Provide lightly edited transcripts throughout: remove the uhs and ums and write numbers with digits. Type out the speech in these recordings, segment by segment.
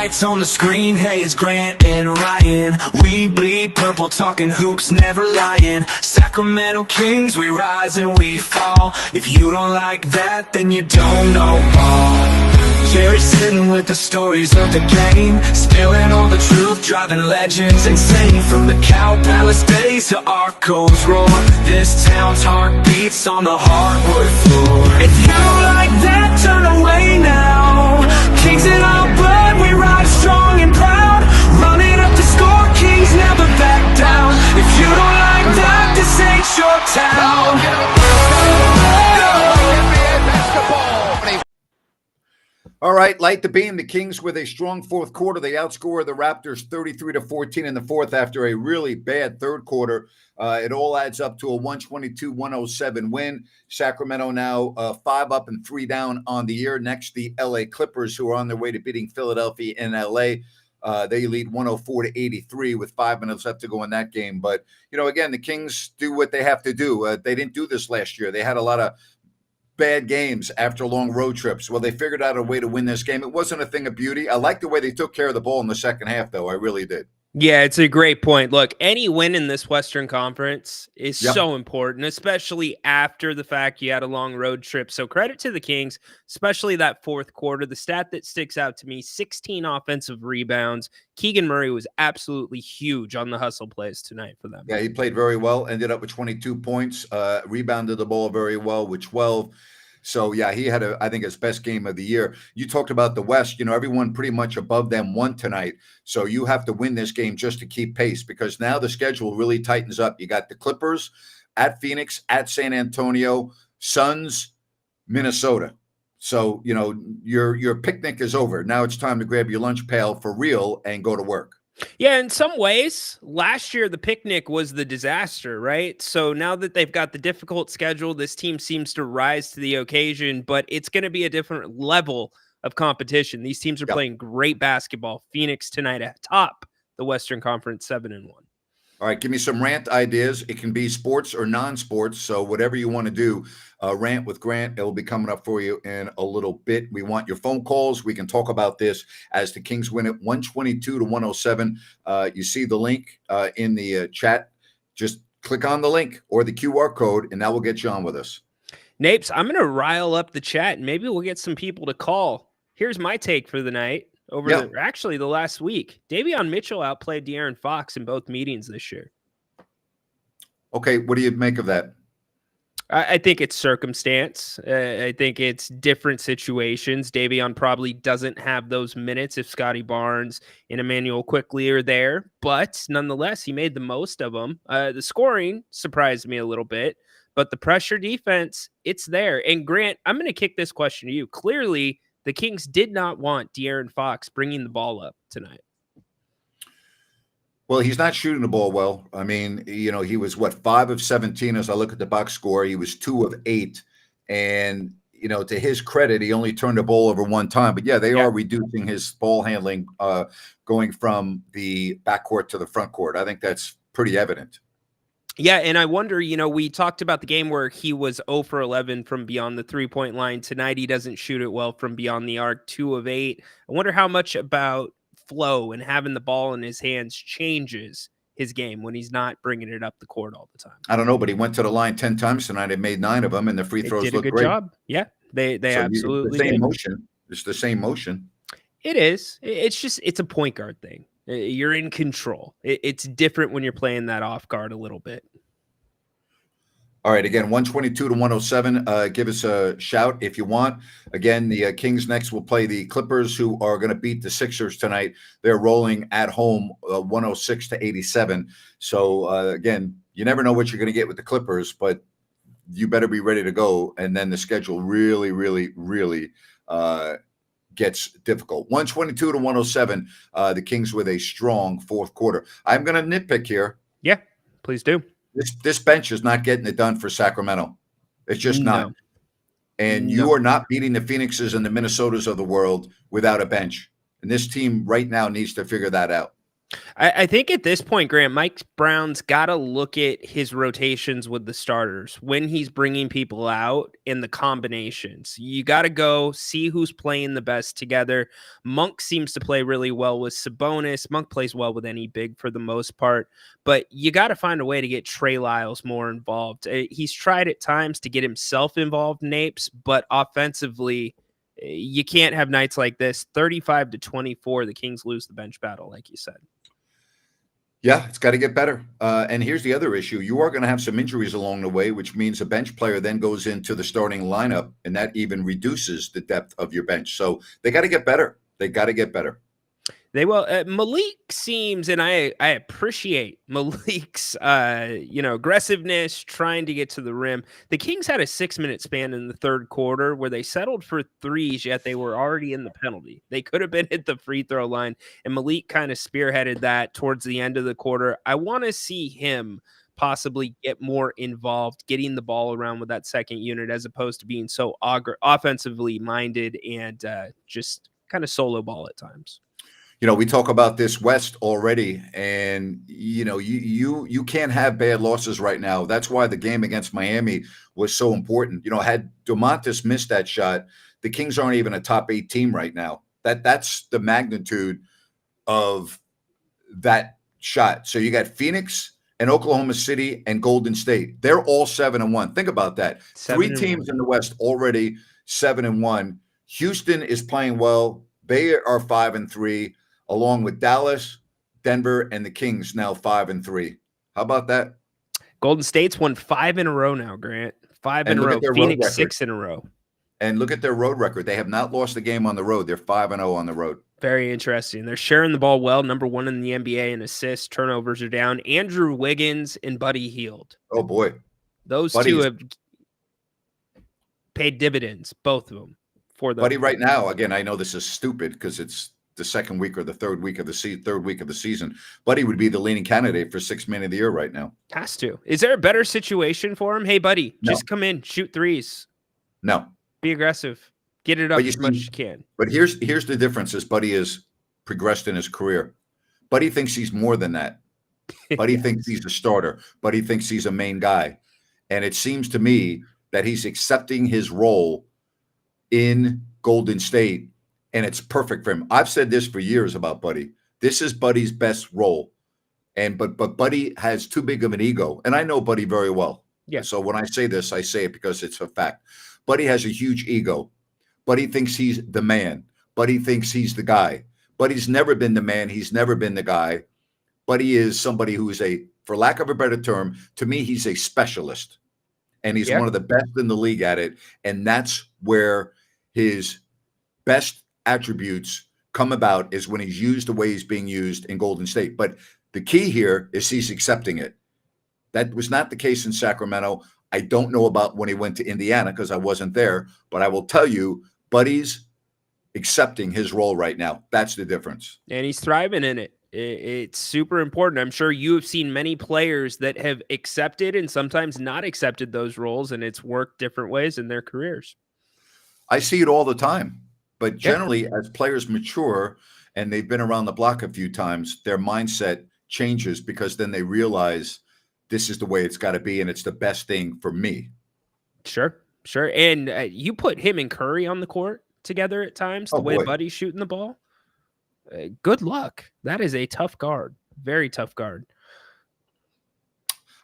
lights on the screen, hey, it's Grant and Ryan. We bleed purple, talking hoops, never lying. Sacramento Kings, we rise and we fall. If you don't like that, then you don't know ball. Jerry sitting with the stories of the game, spilling all the truth, driving legends insane. From the Cow Palace days to Arco's roar, this town's heart beats on the hardwood floor. If you don't like that, turn away now. Kings in our blood, we rise strong and proud. Running up the score, Kings never back down. If you don't like that, this ain't your town. All right, light the beam. The Kings with a strong fourth quarter. They outscore the Raptors 33-14 in the fourth after a really bad third quarter. It all adds up to a 122-107 win. Sacramento now 5 up and 3 down on the year. Next, the LA Clippers, who are on their way to beating Philadelphia in LA. They lead 104-83 with 5 minutes left to go in that game. But, you know, again, the Kings do what they have to do. They didn't do this last year. They had a lot of bad games after long road trips. Well, they figured out a way to win this game. It wasn't a thing of beauty. I like the way they took care of the ball in the second half, though. I really did. Yeah, it's a great point. Look, any win in this Western Conference is so important, especially after the fact you had a long road trip. So credit to the Kings, especially that fourth quarter. The stat that sticks out to me, 16 offensive rebounds. Keegan Murray was absolutely huge on the hustle plays tonight for them. Yeah, he played very well, ended up with 22 points, rebounded the ball very well with 12. So, yeah, he had, I think, his best game of the year. You talked about the West. You know, everyone pretty much above them won tonight. So you have to win this game just to keep pace, because now the schedule really tightens up. You got the Clippers at Phoenix, at San Antonio, Suns, Minnesota. So, you know, your picnic is over. Now it's time to grab your lunch pail for real and go to work. Yeah, in some ways, last year the picnic was the disaster, right? So now that they've got the difficult schedule, this team seems to rise to the occasion, but it's going to be a different level of competition. These teams are playing great basketball. Phoenix tonight atop the Western Conference 7-1. All right, give me some rant ideas. It can be sports or non-sports, so whatever you want to do. Rant with Grant, it will be coming up for you in a little bit. We want your phone calls. We can talk about this as the Kings win it 122-107. You see the link in the chat. Just click on the link or the QR code, and that will get you on with us. Napes, I'm going to rile up the chat, and maybe we'll get some people to call. Here's my take for the night. Actually the last week, Davion Mitchell outplayed De'Aaron Fox in both meetings this year. Okay, what do you make of that? I think it's circumstance. I think it's different situations. Davion probably doesn't have those minutes if Scotty Barnes and Emmanuel Quickley are there, but nonetheless, he made the most of them. The scoring surprised me a little bit, but the pressure defense, it's there. And Grant, I'm going to kick this question to you. Clearly, the Kings did not want De'Aaron Fox bringing the ball up tonight. Well, he's not shooting the ball well. I mean, you know, he was, 5 of 17 as I look at the box score. He was 2 of 8. And, you know, to his credit, he only turned the ball over one time. But, yeah, they are reducing his ball handling going from the backcourt to the front court. I think that's pretty evident. Yeah, and I wonder, you know, we talked about the game where he was 0 for 11 from beyond the three-point line. Tonight, he doesn't shoot it well from beyond the arc, 2 of 8. I wonder how much about flow and having the ball in his hands changes his game when he's not bringing it up the court all the time. I don't know, but he went to the line 10 times tonight and made 9 of them, and the free throws look great. Did a good job. Yeah, they absolutely it's the same motion. It's the same motion. It is. It's a point guard thing. You're in control. It's different when you're playing that off guard a little bit. All right, again, 122-107. Give us a shout if you want. Again, the Kings next will play the Clippers, who are going to beat the Sixers tonight. They're rolling at home 106-87. So, again, you never know what you're going to get with the Clippers, but you better be ready to go. And then the schedule really, really, really gets difficult. 122-107, the Kings with a strong fourth quarter. I'm going to nitpick here. Yeah, please do. This bench is not getting it done for Sacramento. It's just not. And you are not beating the Phoenixes and the Minnesotas of the world without a bench. And this team right now needs to figure that out. I think at this point, Grant, Mike Brown's got to look at his rotations with the starters when he's bringing people out in the combinations. You got to go see who's playing the best together. Monk seems to play really well with Sabonis. Monk plays well with any big for the most part, but you got to find a way to get Trey Lyles more involved. He's tried at times to get himself involved, Napes, but offensively, you can't have nights like this. 35-24, the Kings lose the bench battle, like you said. Yeah, it's got to get better. And here's the other issue. You are going to have some injuries along the way, which means a bench player then goes into the starting lineup, and that even reduces the depth of your bench. So they got to get better. They got to get better. They will. Malik seems, and I appreciate Malik's, aggressiveness, trying to get to the rim. The Kings had a 6-minute span in the third quarter where they settled for threes, yet they were already in the penalty. They could have been at the free throw line, and Malik kind of spearheaded that towards the end of the quarter. I want to see him possibly get more involved, getting the ball around with that second unit, as opposed to being so offensively minded and just kind of solo ball at times. We talk about this West already, and you can't have bad losses right now. That's why the game against Miami was so important. Had Domantas missed that shot, the Kings aren't even a top 8 team right now. That's the magnitude of that shot. So you got Phoenix and Oklahoma City and Golden State. They're all 7-1. Think about that. 3 teams in the West already 7-1. Houston is playing well. They are 5-3. Along with Dallas, Denver, and the Kings now 5-3. How about that? Golden State's won 5 in a row now, Grant. 5 in a row. Phoenix 6 in a row. And look at their road record. They have not lost a game on the road. They're 5-0 on the road. Very interesting. They're sharing the ball well. Number 1 in the NBA in assists. Turnovers are down. Andrew Wiggins and Buddy Hield. Oh, boy. Those two have paid dividends, both of them. For them. Buddy right now, again, I know this is stupid because it's the second week or the third week of the season. Buddy would be the leading candidate for 6th man of the year right now. Has to. Is there a better situation for him? Hey, buddy, just come in, shoot threes. No. Be aggressive. Get it up as much as you can. But here's the difference as Buddy has progressed in his career. Buddy thinks he's more than that. Buddy thinks he's a starter. Buddy thinks he's a main guy. And it seems to me that he's accepting his role in Golden State. And it's perfect for him. I've said this for years about Buddy. This is Buddy's best role. But Buddy has too big of an ego. And I know Buddy very well. Yeah. So when I say this, I say it because it's a fact. Buddy has a huge ego. Buddy thinks he's the man. Buddy thinks he's the guy. Buddy's never been the man. He's never been the guy. Buddy is somebody who is for lack of a better term, to me, he's a specialist. And he's one of the best in the league at it. And that's where his best attributes come about, is when he's used the way he's being used in Golden State. But the key here is he's accepting it. That was not the case in Sacramento. I don't know about when he went to Indiana because I wasn't there, but I will tell you, Buddy's accepting his role right now. That's the difference. And he's thriving in it. It's super important. I'm sure you have seen many players that have accepted and sometimes not accepted those roles, and it's worked different ways in their careers. I see it all the time. But generally, as players mature and they've been around the block a few times, their mindset changes because then they realize this is the way it's got to be and it's the best thing for me. Sure. And you put him and Curry on the court together at times, the way Buddy's shooting the ball. Good luck. That is a tough guard. Very tough guard.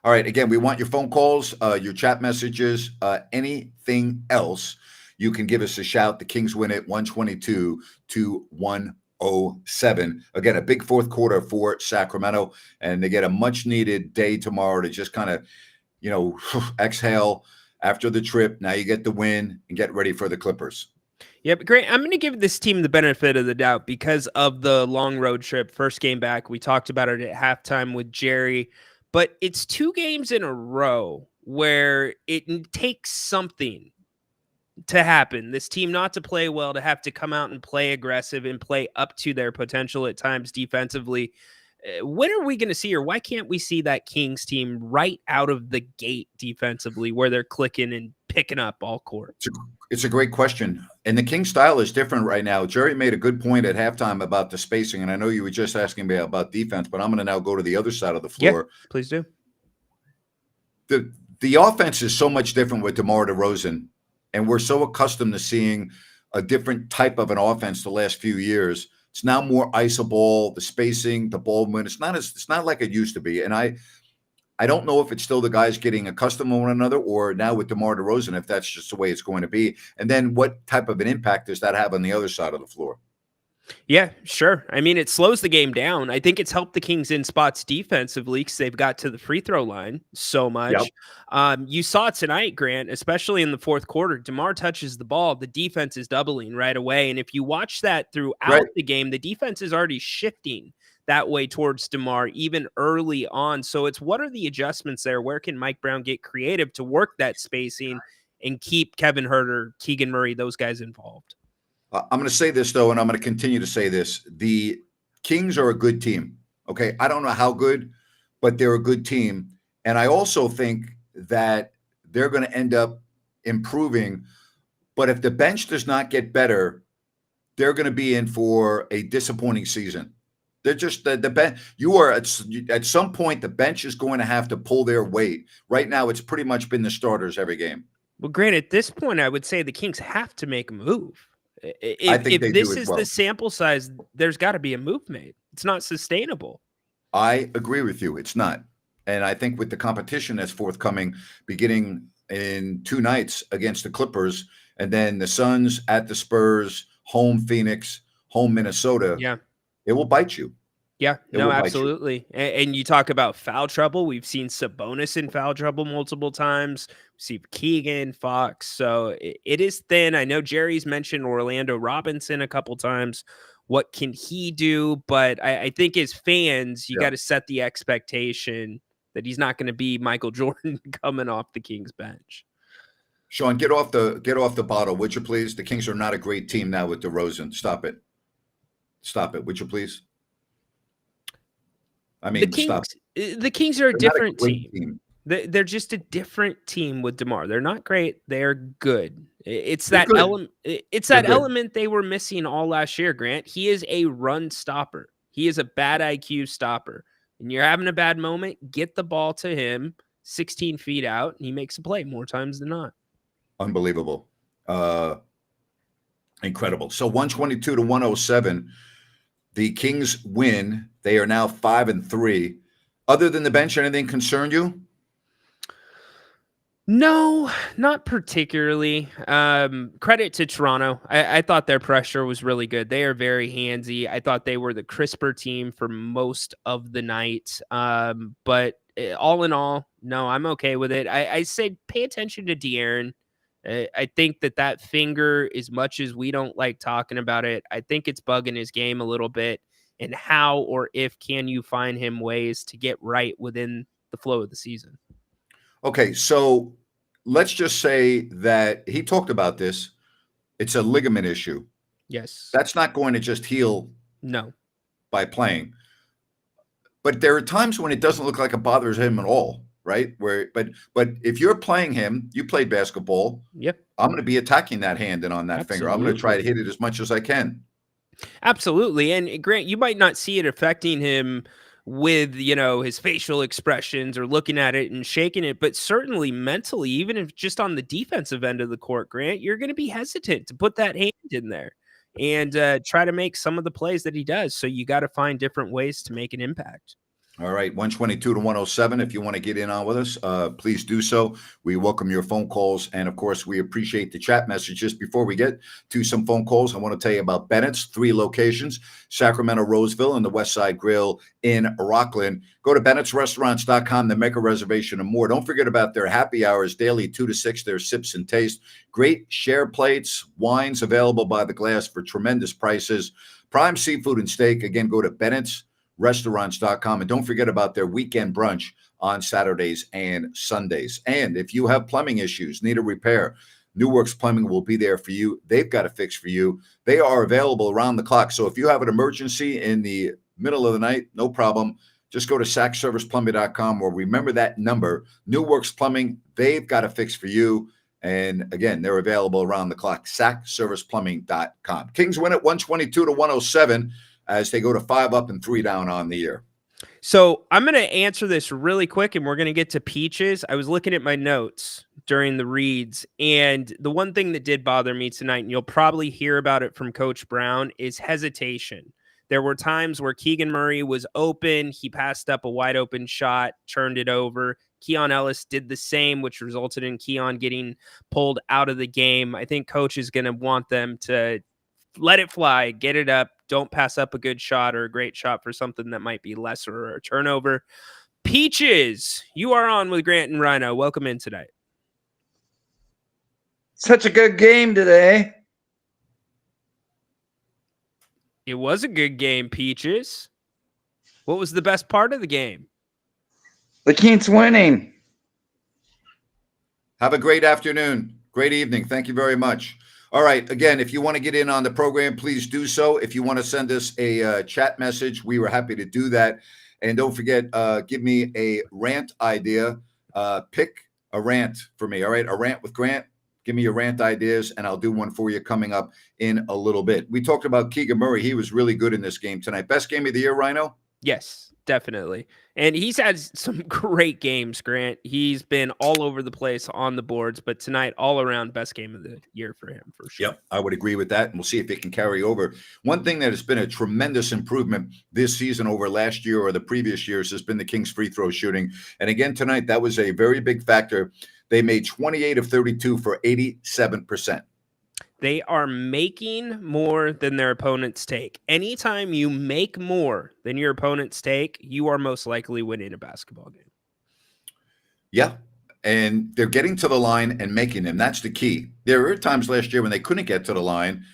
All right. Again, we want your phone calls, your chat messages, anything else. You can give us a shout. The Kings win it 122-107. Again, a big fourth quarter for Sacramento, and they get a much-needed day tomorrow to just kind of, exhale after the trip. Now you get the win and get ready for the Clippers. Yeah, but great. I'm going to give this team the benefit of the doubt because of the long road trip. First game back, we talked about it at halftime with Jerry, but it's 2 games in a row where it takes something to happen. This team not to play well, to have to come out and play aggressive and play up to their potential at times defensively. When are we going to see, or why can't we see that Kings team right out of the gate defensively where they're clicking and picking up all court? It's a great question. And the Kings style is different right now. Jerry made a good point at halftime about the spacing. And I know you were just asking me about defense, but I'm going to now go to the other side of the floor. Yeah, please do. The offense is so much different with DeMar DeRozan. And we're so accustomed to seeing a different type of an offense the last few years. It's now more iso ball, the spacing, the ball movement. It's not like it used to be. And I don't know if it's still the guys getting accustomed to one another, or now with DeMar DeRozan, if that's just the way it's going to be. And then what type of an impact does that have on the other side of the floor? Yeah, sure. I mean, it slows the game down. I think it's helped the Kings in spots defensively because they've got to the free throw line so much. Yep. You saw it tonight, Grant, especially in the fourth quarter. DeMar touches the ball, the defense is doubling right away. And if you watch that throughout the game, the defense is already shifting that way towards DeMar even early on. So it's, what are the adjustments there? Where can Mike Brown get creative to work that spacing and keep Kevin Huerter, Keegan Murray, those guys involved? I'm going to say this, though, and I'm going to continue to say this. The Kings are a good team. Okay. I don't know how good, but they're a good team. And I also think that they're going to end up improving. But if the bench does not get better, they're going to be in for a disappointing season. They're just the bench. You are at some point, the bench is going to have to pull their weight. Right now, it's pretty much been the starters every game. Well, Grant, at this point, I would say the Kings have to make a move. If this is the sample size, there's got to be a move made. It's not sustainable. I agree with you. It's not. And I think with the competition that's forthcoming, beginning in 2 nights against the Clippers, and then the Suns at the Spurs, home Phoenix, home Minnesota, it will bite you. Yeah, no, absolutely. And you talk about foul trouble. We've seen Sabonis in foul trouble multiple times. We see Keegan, Fox. So it is thin. I know Jerry's mentioned Orlando Robinson a couple times. What can he do? But I think as fans, you got to set the expectation that he's not going to be Michael Jordan coming off the Kings bench. Sean, get off the bottle, would you please? The Kings are not a great team now with DeRozan. Stop it. Stop it, would you please? I mean, the Kings are a different team. They're just a different team with DeMar. They're not great. They're good. It's that element. It's that element they were missing all last year, Grant. He is a run stopper. He is a bad IQ stopper. And you're having a bad moment, get the ball to him 16 feet out, and he makes a play more times than not. Unbelievable. Incredible. So 122-107. The Kings win. They are now 5-3. Other than the bench, anything concern you? No, not particularly. Credit to Toronto. I thought their pressure was really good. They are very handsy. I thought they were the crisper team for most of the night. But all in all, no, I'm okay with it. I said pay attention to De'Aaron. I think that finger, as much as we don't like talking about it, I think it's bugging his game a little bit. And how or if can you find him ways to get right within the flow of the season? Okay, so let's just say that he talked about this. It's a ligament issue. Yes. That's not going to just heal by playing. But there are times when it doesn't look like it bothers him at all, right? But if you're playing him, you play basketball. Yep. I'm going to be attacking that hand and on that finger. I'm going to try to hit it as much as I can. Absolutely. And Grant, you might not see it affecting him with, his facial expressions or looking at it and shaking it, but certainly mentally, even if just on the defensive end of the court, Grant, you're going to be hesitant to put that hand in there and try to make some of the plays that he does. So you got to find different ways to make an impact. All right, 122-107. If you want to get in on with us, please do so. We welcome your phone calls. And, of course, we appreciate the chat messages. Before we get to some phone calls, I want to tell you about Bennett's, 3 locations, Sacramento, Roseville, and the West Side Grill in Rockland. Go to Bennett'sRestaurants.com to make a reservation and more. Don't forget about their happy hours daily, 2 to 6, their sips and taste. Great share plates, wines available by the glass for tremendous prices. Prime seafood and steak. Again, go to Bennett'sRestaurants.com. And don't forget about their weekend brunch on Saturdays and Sundays. And if you have plumbing issues, need a repair, New Works Plumbing will be there for you. They've got a fix for you. They are available around the clock. So if you have an emergency in the middle of the night, no problem. Just go to sackserviceplumbing.com or remember that number. New Works Plumbing, they've got a fix for you. And again, they're available around the clock. sackserviceplumbing.com. Kings win at 122-107 as they go to 5 up and 3 down on the year. So I'm going to answer this really quick, and we're going to get to Peaches. I was looking at my notes during the reads, and the one thing that did bother me tonight, and you'll probably hear about it from Coach Brown, is hesitation. There were times where Keegan Murray was open. He passed up a wide open shot, turned it over. Keon Ellis did the same, which resulted in Keon getting pulled out of the game. I think Coach is going to want them to let it fly, get it up. Don't pass up a good shot or a great shot for something that might be lesser or a turnover. Peaches, you are on with Grant and Ryno. Welcome in tonight. Such a good game today. It was a good game, Peaches. What was the best part of the game? The Kings winning. Have a great afternoon. Great evening. Thank you very much. All right. Again, if you want to get in on the program, please do so. If you want to send us a chat message, we were happy to do that. And don't forget, give me a rant idea. Pick a rant for me. All right. A rant with Grant. Give me your rant ideas, and I'll do one for you coming up in a little bit. We talked about Keegan Murray. He was really good in this game tonight. Best game of the year, Ryno? Yes, definitely. And he's had some great games, Grant. He's been all over the place on the boards, but tonight, all around, best game of the year for him, for sure. Yep, I would agree with that, and we'll see if it can carry over. One thing that has been a tremendous improvement this season over last year or the previous years has been the Kings free throw shooting. And again, tonight, that was a very big factor. They made 28 of 32 for 87%. They are making more than their opponents take. Anytime you make more than your opponents take, you are most likely winning a basketball game. Yeah, and they're getting to the line and making them. That's the key. There were times last year when they couldn't get to the line,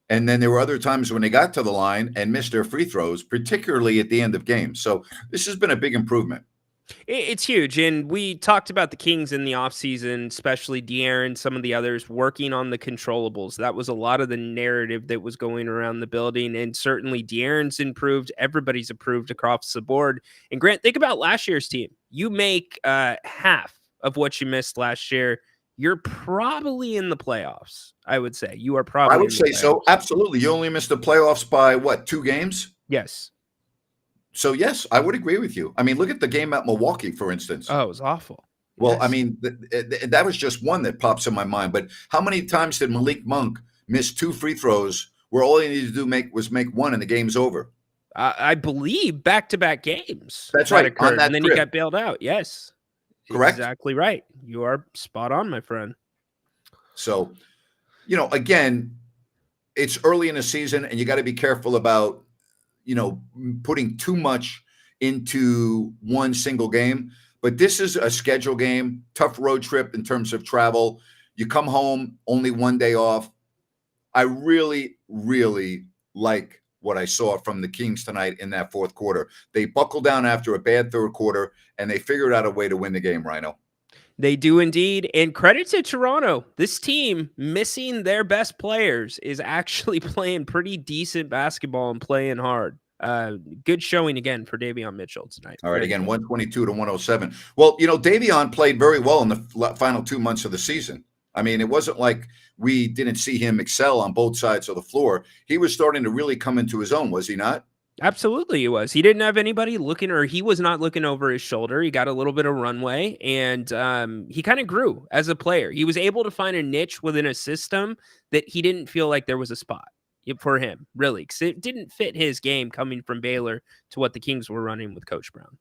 and then there were other times when they got to the line and missed their free throws, particularly at the end of games. So this has been a big improvement. It's huge. And we talked about the Kings in the offseason, especially De'Aaron, some of the others working on the controllables. That was a lot of the narrative that was going around the building. And certainly De'Aaron's improved. Everybody's improved across the board. And Grant, think about last year's team. You make half of what you missed last year. You're probably in the playoffs, I would say. You are probably I would say so. Absolutely. You only missed the playoffs by what, 2 games? Yes. So, yes, I would agree with you. I mean, look at the game at Milwaukee, for instance. Oh, it was awful. Well, Yes. I mean, that was just one that pops in my mind. But how many times did Malik Monk miss 2 free throws where all he needed to do was make one and the game's over? I believe back-to-back games. That's right, Occurred, on that and then trip. he got bailed out. Yes. Correct? Exactly right. You are spot on, my friend. So, again, it's early in the season, and you got to be careful about, putting too much into one single game. But this is a schedule game, tough road trip in terms of travel. You come home, only one day off. I really, really like what I saw from the Kings tonight in that fourth quarter. They buckled down after a bad third quarter, and they figured out a way to win the game, Ryno. They do indeed. And credit to Toronto. This team, missing their best players, is actually playing pretty decent basketball and playing hard. Good showing again for Davion Mitchell tonight. All right, again, 122-107. Well, Davion played very well in the final 2 months of the season. I mean, it wasn't like we didn't see him excel on both sides of the floor. He was starting to really come into his own, was he not? Absolutely, he was. He didn't have anybody looking, or he was not looking over his shoulder. He got a little bit of runway, and he kind of grew as a player. He was able to find a niche within a system that he didn't feel like there was a spot for him, really, because it didn't fit his game coming from Baylor to what the Kings were running with Coach Brown.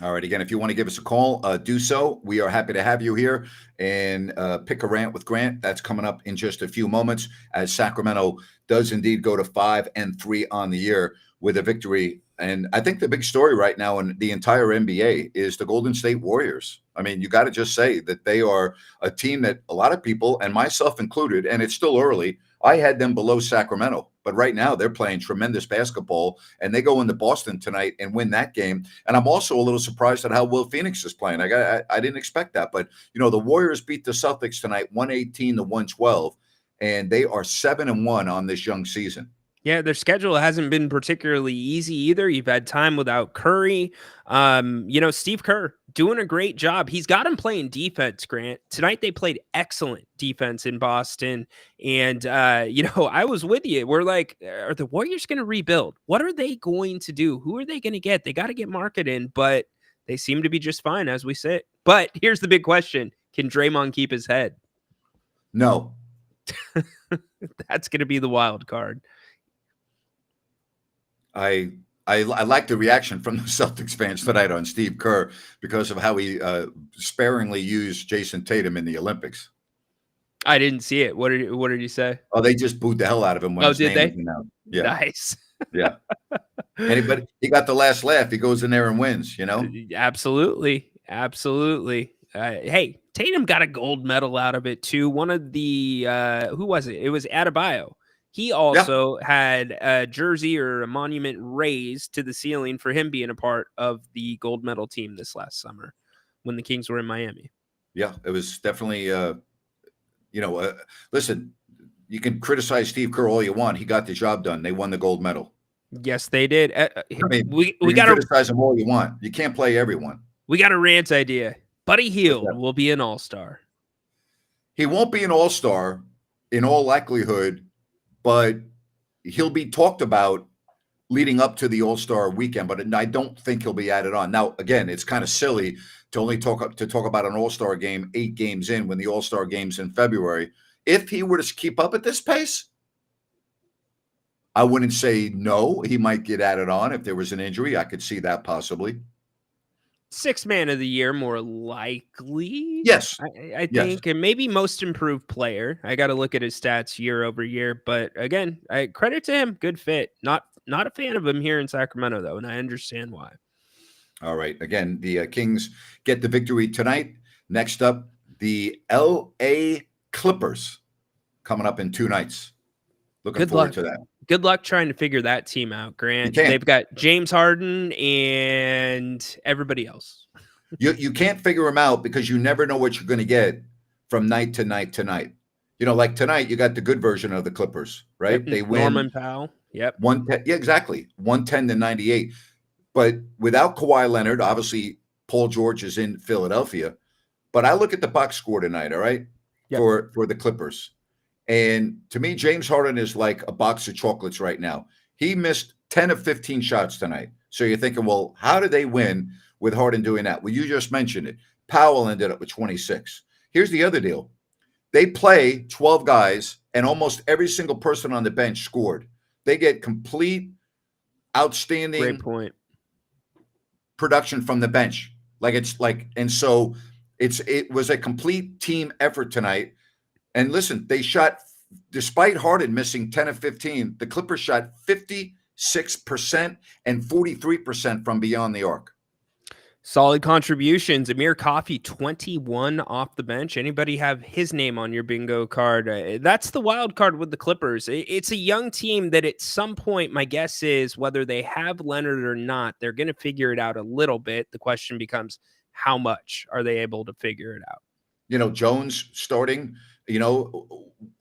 All right. Again, if you want to give us a call, do so. We are happy to have you here, and pick a rant with Grant. That's coming up in just a few moments, as Sacramento does indeed go to 5-3 on the year with a victory. And I think the big story right now in the entire NBA is the Golden State Warriors. I mean, you got to just say that they are a team that a lot of people, and myself included, and it's still early, I had them below Sacramento. But right now they're playing tremendous basketball, and they go into Boston tonight and win that game. And I'm also a little surprised at how well Phoenix is playing. I didn't expect that. But, the Warriors beat the Celtics tonight 118-112, and they are 7-1 on this young season. Yeah, their schedule hasn't been particularly easy either. You've had time without Curry. Steve Kerr doing a great job. He's got him playing defense, Grant. Tonight they played excellent defense in Boston. And, I was with you. We're like, are the Warriors going to rebuild? What are they going to do? Who are they going to get? They got to get Market in, but they seem to be just fine as we sit. But here's the big question. Can Draymond keep his head? No. That's going to be the wild card. I like the reaction from the Celtics fans tonight on Steve Kerr because of how he sparingly used Jason Tatum in the Olympics. I didn't see it. What did he say? Oh, they just booed the hell out of him when his did name they? was announced. Yeah. Nice. Yeah. But he got the last laugh. He goes in there and wins, Absolutely. Hey, Tatum got a gold medal out of it too. One of the who was it? It was Adebayo. He also had a jersey or a monument raised to the ceiling for him being a part of the gold medal team this last summer when the Kings were in Miami. Yeah, it was definitely, listen, you can criticize Steve Kerr all you want. He got the job done. They won the gold medal. Yes, they did. We got to criticize them all you want. You can't play everyone. We got a rant idea. Buddy Hield will be an all-star. He won't be an all-star in all likelihood, but he'll be talked about leading up to the All-Star weekend, but I don't think he'll be added on. Now, again, it's kind of silly to only talk about an All-Star game 8 games in when the All-Star game's in February. If he were to keep up at this pace, I wouldn't say no. He might get added on if there was an injury. I could see that possibly. 6th man of the year, more likely. Yes. I think, and maybe most improved player. I got to look at his stats year over year, but again, credit to him. Good fit. Not a fan of him here in Sacramento, though, and I understand why. All right. Again, the Kings get the victory tonight. Next up, the L.A. Clippers coming up in 2 nights. Looking forward to that. Good luck trying to figure that team out, Grant. They've got James Harden and everybody else. You can't figure them out because you never know what you're going to get from night to night to night. Like tonight, you got the good version of the Clippers, right? Yep. They win. Norman Powell. Yep. 110. Yeah, exactly. 110-98. But without Kawhi Leonard, obviously Paul George is in Philadelphia. But I look at the box score tonight, all right, for the Clippers. And to me, James Harden is like a box of chocolates right now. He missed 10 of 15 shots tonight. So you're thinking, well, how did they win with Harden doing that? Well, you just mentioned it. Powell ended up with 26. Here's the other deal. They play 12 guys, and almost every single person on the bench scored. They get complete, outstanding Great point. production from the bench. And so it was a complete team effort tonight. And listen, they shot, despite Harden missing 10 of 15, the Clippers shot 56% and 43% from beyond the arc. Solid contributions. Amir Coffey, 21 off the bench. Anybody have his name on your bingo card? That's the wild card with the Clippers. It's a young team that at some point, my guess is whether they have Leonard or not, they're going to figure it out a little bit. The question becomes, how much are they able to figure it out? Jones starting,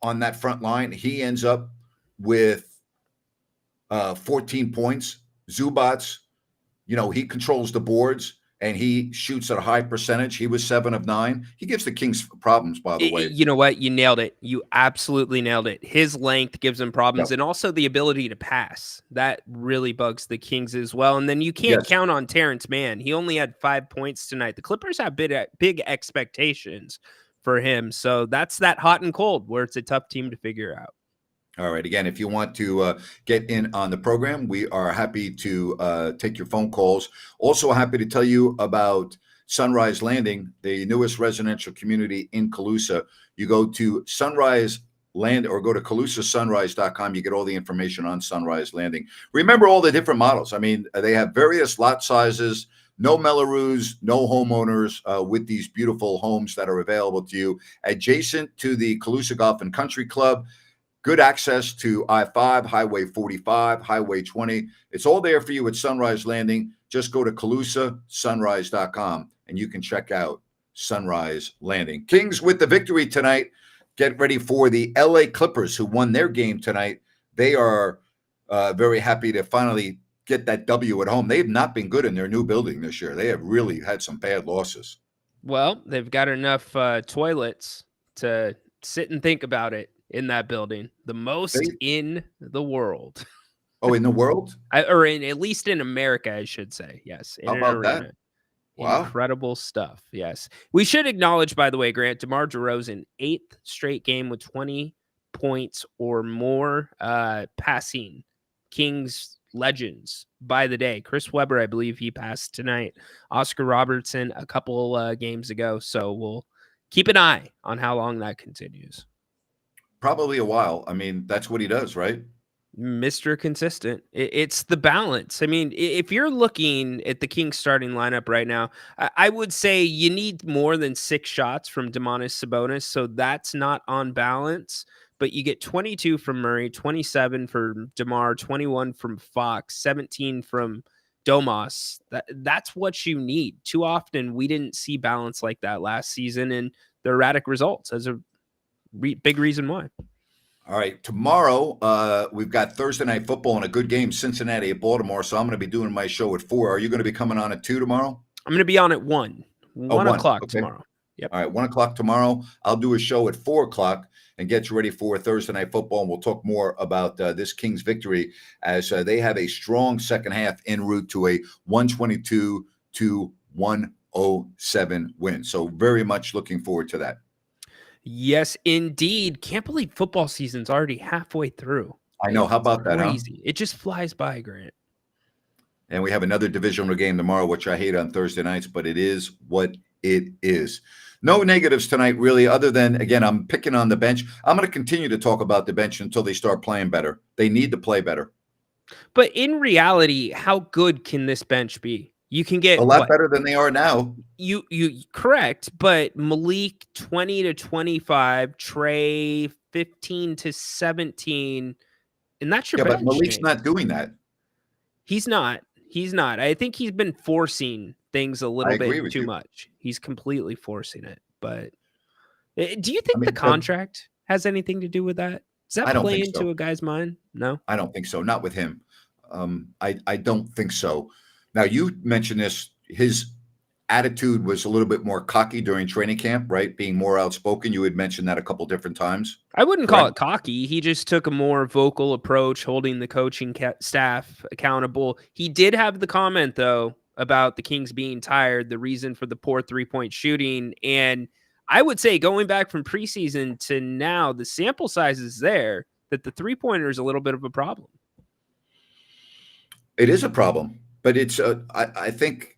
on that front line, he ends up with 14 points. Zubats, he controls the boards and he shoots at a high percentage. He was 7 of 9. He gives the Kings problems, by the way. You know what? You nailed it. You absolutely nailed it. His length gives him problems, and also the ability to pass. That really bugs the Kings as well. And then you can't count on Terrence Mann. He only had 5 points tonight. The Clippers have big expectations for him. So that's that hot and cold where it's a tough team to figure out. All right. Again, if you want to get in on the program, we are happy to take your phone calls. Also happy to tell you about Sunrise Landing, the newest residential community in Calusa. You go to Sunrise Land or go to CalusaSunrise.com. You get all the information on Sunrise Landing. Remember all the different models. I mean, they have various lot sizes, no Mellorews, no homeowners with these beautiful homes that are available to you. Adjacent to the Calusa Golf and Country Club. Good access to I-5, Highway 45, Highway 20. It's all there for you at Sunrise Landing. Just go to CalusaSunrise.com and you can check out Sunrise Landing. Kings with the victory tonight. Get ready for the LA Clippers who won their game tonight. They are very happy to finally get that W at home. They've not been good in their new building this year. They have really had some bad losses. Well, they've got enough toilets to sit and think about it in that building. The most in the world. Oh, in the world? Or at least in America, I should say. Yes. In How about that? Wow. Incredible stuff. Yes. We should acknowledge, by the way, Grant, DeMar DeRozan, 8th straight game with 20 points or more, passing Kings legends by the day. Chris Webber, I believe he passed tonight. Oscar Robertson a couple games ago. So we'll keep an eye on how long that continues. Probably a while. I mean, that's what he does, right? Mr. Consistent. It's the balance. I mean, if you're looking at the Kings starting lineup right now, I would say you need more than 6 shots from Domantas Sabonis, so that's not on balance. But you get 22 from Murray, 27 from DeMar, 21 from Fox, 17 from Domas. That's what you need. Too often we didn't see balance like that last season, and the erratic results as a big reason why. All right. Tomorrow, we've got Thursday Night Football and a good game, Cincinnati at Baltimore. So I'm going to be doing my show at 4. Are you going to be coming on at 2 tomorrow? I'm going to be on at 1. 1 o'clock tomorrow. Yep. All right. 1 o'clock tomorrow. I'll do a show at 4 o'clock and get you ready for Thursday Night Football. And we'll talk more about this Kings victory as they have a strong second half en route to a 122-107 win. So very much looking forward to that. Yes, indeed. Can't believe football season's already halfway through. I know. How about that, huh? It just flies by, Grant. And we have another divisional game tomorrow, which I hate on Thursday nights, but it is what it is. No negatives tonight, really, other than, again, I'm picking on the bench. I'm going to continue to talk about the bench until they start playing better. They need to play better. But in reality, how good can this bench be? You can get a lot better than they are now. You correct, but Malik 20 to 25, Trey 15 to 17, and that's your bench. But Malik's not doing that. He's not. I think he's been forcing things a little bit too much. He's completely forcing it. But do you think the contract has anything to do with that? Does that play into a guy's mind? No, I don't think so. Not with him. I don't think so. Now, you mentioned this. His attitude was a little bit more cocky during training camp, right? Being more outspoken. You had mentioned that a couple different times. I wouldn't call it cocky. He just took a more vocal approach, holding the coaching staff accountable. He did have the comment, though, about the Kings being tired, the reason for the poor three-point shooting. And I would say going back from preseason to now, the sample size is there that the three-pointer is a little bit of a problem. It is a problem. But it's, I think,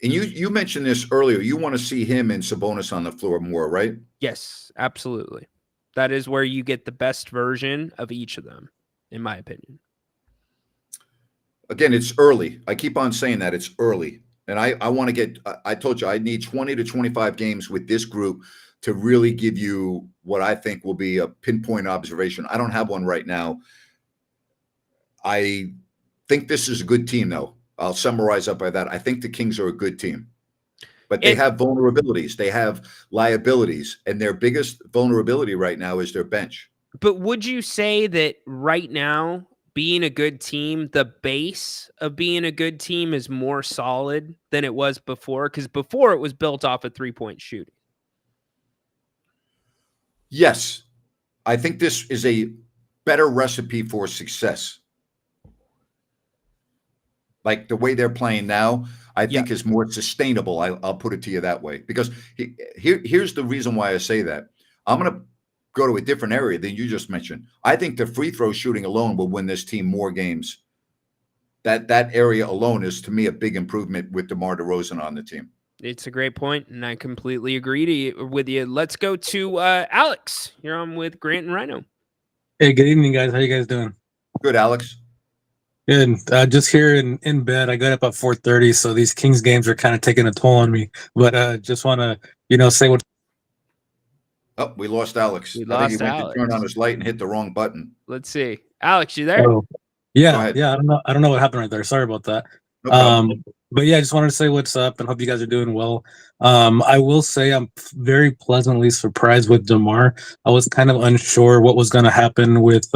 and you mentioned this earlier, you want to see him and Sabonis on the floor more, right? Yes, absolutely. That is where you get the best version of each of them, in my opinion. Again, it's early. I keep on saying that it's early. And I want to get, I told you, I need 20 to 25 games with this group to really give you what I think will be a pinpoint observation. I don't have one right now. I think this is a good team, though. I'll summarize up by that. I think the Kings are a good team, but they have vulnerabilities. They have liabilities, and their biggest vulnerability right now is their bench. But would you say that right now, being a good team, the base of being a good team is more solid than it was before? Because before it was built off of three-point shooting. Yes. I think this is a better recipe for success. Like the way they're playing now, I think is more sustainable. I'll put it to you that way. Because here's the reason why I say that. I'm going to go to a different area than you just mentioned. I think the free throw shooting alone will win this team more games. That area alone is, to me, a big improvement with DeMar DeRozan on the team. It's a great point, and I completely agree with you. Let's go to Alex. You're on with Grant and Ryno. Hey, good evening, guys. How you guys doing? Good, Alex. Good. Just here in bed. I got up at 4:30, so these Kings games are kind of taking a toll on me. But just want to, say what. Oh, we lost Alex. I think he went to turn on his light and hit the wrong button. Let's see, Alex, you there? Oh, yeah. I don't know what happened right there. Sorry about that. No but yeah, I just wanted to say what's up and hope you guys are doing well. I will say I'm very pleasantly surprised with DeMar. I was kind of unsure what was going to happen with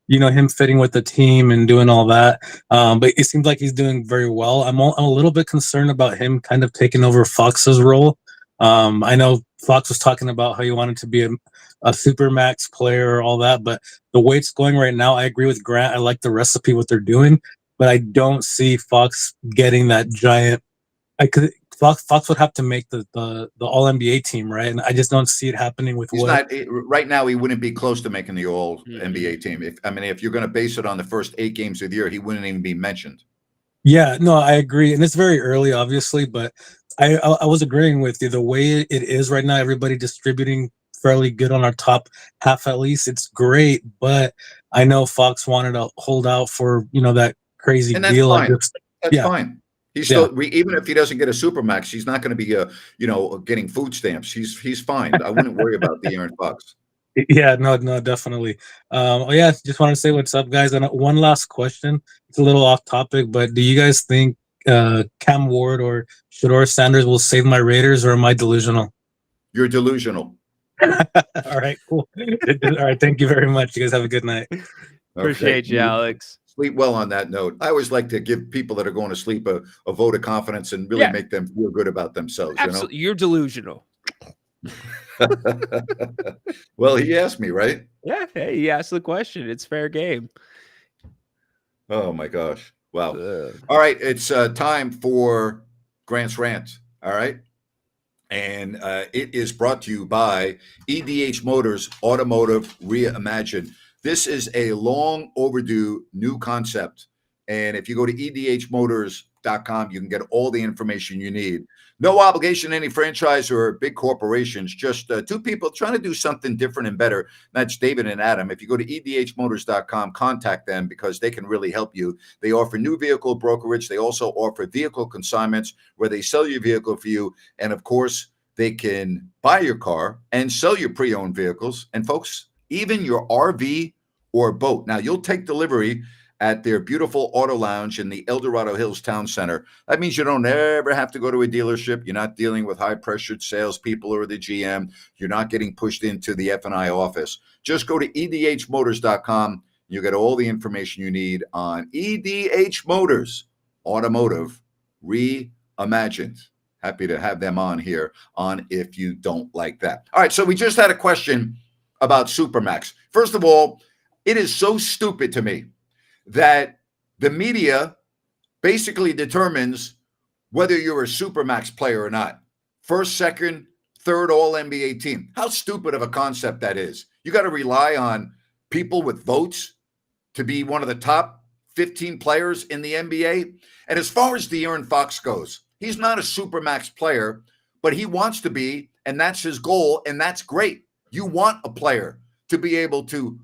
him fitting with the team and doing all that. But it seems like he's doing very well. I'm a little bit concerned about him kind of taking over Fox's role. I know Fox was talking about how he wanted to be a supermax player, all that, but the way it's going right now, I agree with Grant. I like the recipe, what they're doing, but I don't see Fox getting that giant. Fox would have to make the All NBA team, right? And I just don't see it happening with He's not right now. He wouldn't be close to making the All NBA team. If you're going to base it on the first 8 games of the year, he wouldn't even be mentioned. Yeah, no, I agree, and it's very early, obviously, but I was agreeing with you. The way it is right now, everybody distributing fairly good on our top half at least. It's great, but I know Fox wanted to hold out for that crazy And that's deal. fine. That's fine. He's still even if he doesn't get a supermax, he's not going to be getting food stamps. He's fine. I wouldn't worry about the Aaron Fox. Yeah, no, definitely. Just want to say what's up, guys. And one last question. It's a little off topic, but do you guys think Cam Ward or Shedeur Sanders will save my Raiders, or am I delusional? You're delusional. All right, cool. All right, thank you very much. You guys have a good night. Appreciate you, Alex. Sleep well on that note. I always like to give people that are going to sleep a vote of confidence and really make them feel good about themselves. Absolutely. You're delusional. Well, he asked me, right? Yeah. Hey, he asked the question. It's fair game. Oh my gosh. Wow. All right. It's time for Grant's Rant. All right. And it is brought to you by EDH Motors Automotive Reimagined. This is a long overdue new concept. And if you go to edhmotors.com, you can get all the information you need. No obligation to any franchise or big corporations, just 2 people trying to do something different and better. That's David and Adam. If you go to edhmotors.com, contact them because they can really help you. They offer new vehicle brokerage. They also offer vehicle consignments where they sell your vehicle for you. And of course, they can buy your car and sell your pre-owned vehicles. And folks, even your RV or boat. Now, you'll take delivery at their beautiful auto lounge in the El Dorado Hills Town Center. That means you don't ever have to go to a dealership. You're not dealing with high-pressured salespeople or the GM. You're not getting pushed into the F&I office. Just go to edhmotors.com. You get all the information you need on EDH Motors Automotive Reimagined. Happy to have them on here on If You Don't Like That. All right, so we just had a question about Supermax. First of all, it is so stupid to me that the media basically determines whether you're a Supermax player or not. First, second, third All-NBA team. How stupid of a concept that is. You got to rely on people with votes to be one of the top 15 players in the NBA. And as far as De'Aaron Fox goes, he's not a Supermax player, but he wants to be, and that's his goal, and that's great. You want a player to be able to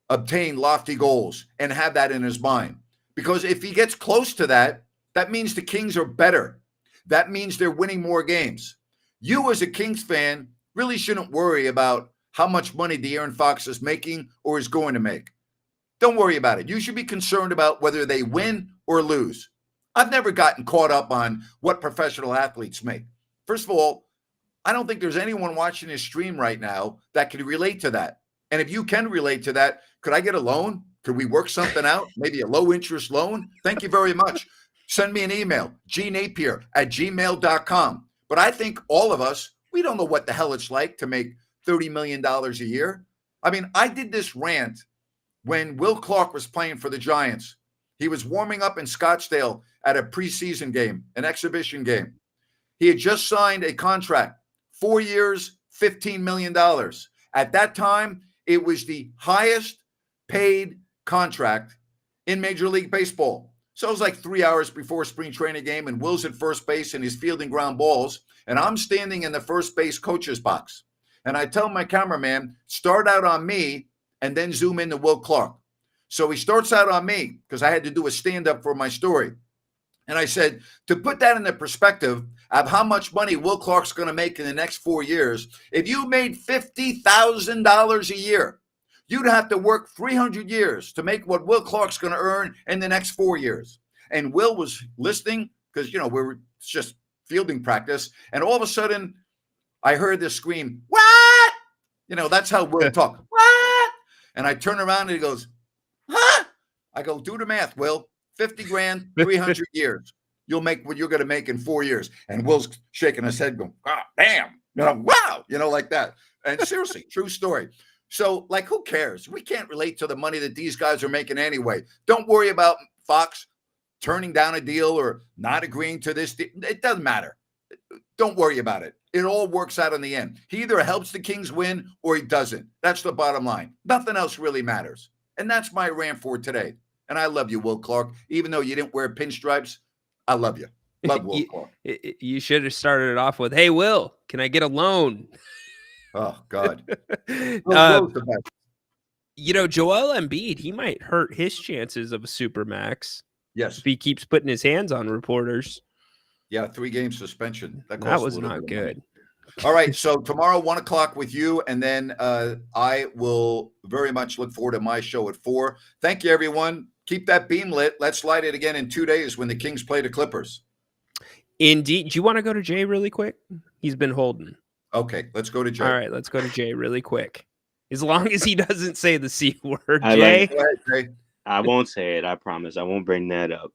obtain lofty goals and have that in his mind. Because if he gets close to that, that means the Kings are better. That means they're winning more games. You as a Kings fan really shouldn't worry about how much money De'Aaron Fox is making or is going to make. Don't worry about it. You should be concerned about whether they win or lose. I've never gotten caught up on what professional athletes make. First of all, I don't think there's anyone watching this stream right now that can relate to that. And if you can relate to that, could I get a loan? Could we work something out? Maybe a low interest loan? Thank you very much. Send me an email, gnapier@gmail.com. But I think all of us, we don't know what the hell it's like to make $30 million a year. I mean, I did this rant when Will Clark was playing for the Giants. He was warming up in Scottsdale at a preseason game, an exhibition game. He had just signed a contract, 4 years, $15 million. At that time, it was the highest paid contract in Major League Baseball. So it was like 3 hours before spring training game, and Will's at first base and he's fielding ground balls, and I'm standing in the first base coach's box. And I tell my cameraman, start out on me and then zoom into Will Clark. So he starts out on me because I had to do a stand-up for my story. And I said, to put that into perspective of how much money Will Clark's going to make in the next 4 years, if you made $50,000 a year, you'd have to work 300 years to make what Will Clark's going to earn in the next 4 years. And Will was listening because, we were just fielding practice. And all of a sudden, I heard this scream, what? That's how Will talk. What? And I turn around and he goes, I go, do the math, Will. 50 grand, 300 years. You'll make what you're going to make in 4 years. And Will's shaking his head going, ah, damn, wow, like that. And seriously, true story. So, like, who cares? We can't relate to the money that these guys are making anyway. Don't worry about Fox turning down a deal or not agreeing to this. It doesn't matter. Don't worry about it. It all works out in the end. He either helps the Kings win or he doesn't. That's the bottom line. Nothing else really matters. And that's my rant for today. And I love you, Will Clark. Even though you didn't wear pinstripes, I love you. Love Will Clark. You should have started it off with, hey, Will, can I get a loan? Oh, God. Joel Embiid, he might hurt his chances of a supermax. Yes. If he keeps putting his hands on reporters. Yeah, 3-game suspension. That was not good. All right, so tomorrow, 1 o'clock with you, and then I will very much look forward to my show at 4. Thank you, everyone. Keep that beam lit. Let's light it again in 2 days when the Kings play the Clippers. Indeed. Do you want to go to Jay really quick? He's been holding. Okay, let's go to Jay. All right, let's go to Jay really quick. As long as he doesn't say the C word, Jay. Go ahead, Jay. I won't say it. I promise. I won't bring that up.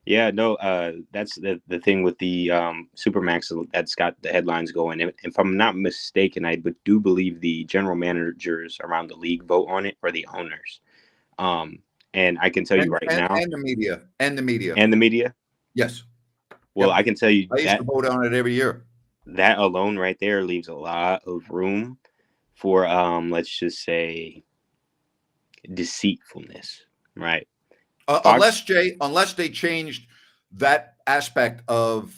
That's the thing with the Supermax that's got the headlines going. If I'm not mistaken, I do believe the general managers around the league vote on it, or the owners. And I can tell you now. And the media. And the media. Yes. Well, yep. I can tell you I used to vote on it every year. That alone right there leaves a lot of room for, let's just say, deceitfulness, right? Unless they changed that aspect of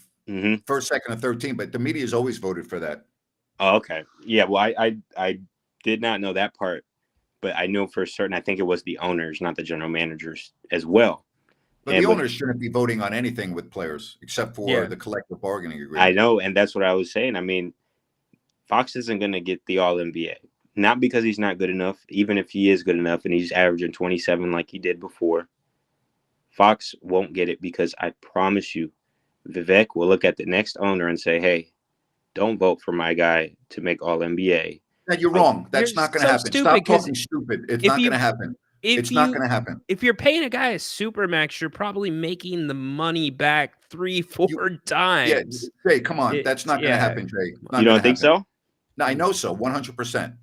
first, second, and 13, but the media has always voted for that. Oh, okay. Yeah, well, I did not know that part, but I know for certain, I think it was the owners, not the general managers as well. But the owners shouldn't be voting on anything with players except for the collective bargaining agreement. I know, and that's what I was saying. I mean, Fox isn't going to get the All-NBA. Not because he's not good enough, even if he is good enough and he's averaging 27 like he did before. Fox won't get it because I promise you, Vivek will look at the next owner and say, hey, don't vote for my guy to make All-NBA. No, you're wrong. That's not going to happen. Stop talking stupid. It's not going to happen. It's not going to happen. If you're paying a guy a supermax, you're probably making the money back 3-4 times. Yeah, Jay, come on. That's not going to happen, Jay. You don't think so? No, I know so. 100%.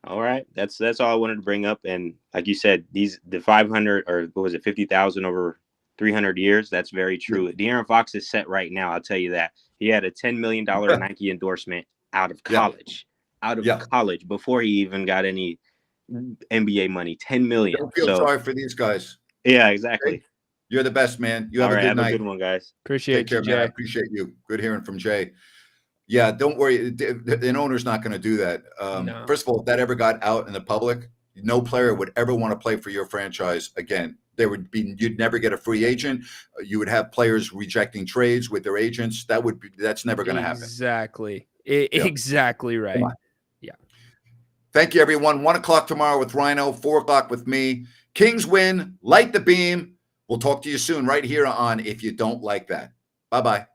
All right. That's all I wanted to bring up. And like you said, the 500 or what was it, 50,000 over 300 years. That's very true. De'Aaron Fox is set right now. I'll tell you that. He had a $10 million Nike endorsement out of college, college before he even got any NBA money. 10 million. Don't feel sorry for these guys. Yeah, exactly. Okay? You're the best, man. You have a good night. Have a good one, guys. Appreciate you, Jay. Man. I appreciate you. Good hearing from Jay. Yeah, don't worry. An owner's not going to do that. No. First of all, if that ever got out in the public, no player would ever want to play for your franchise again. You'd never get a free agent. You would have players rejecting trades with their agents. That's never going to happen. Exactly. Exactly right. Yeah. Thank you, everyone. 1 o'clock tomorrow with Ryno, 4 o'clock with me. Kings win. Light the beam. We'll talk to you soon right here on If You Don't Like That. Bye-bye.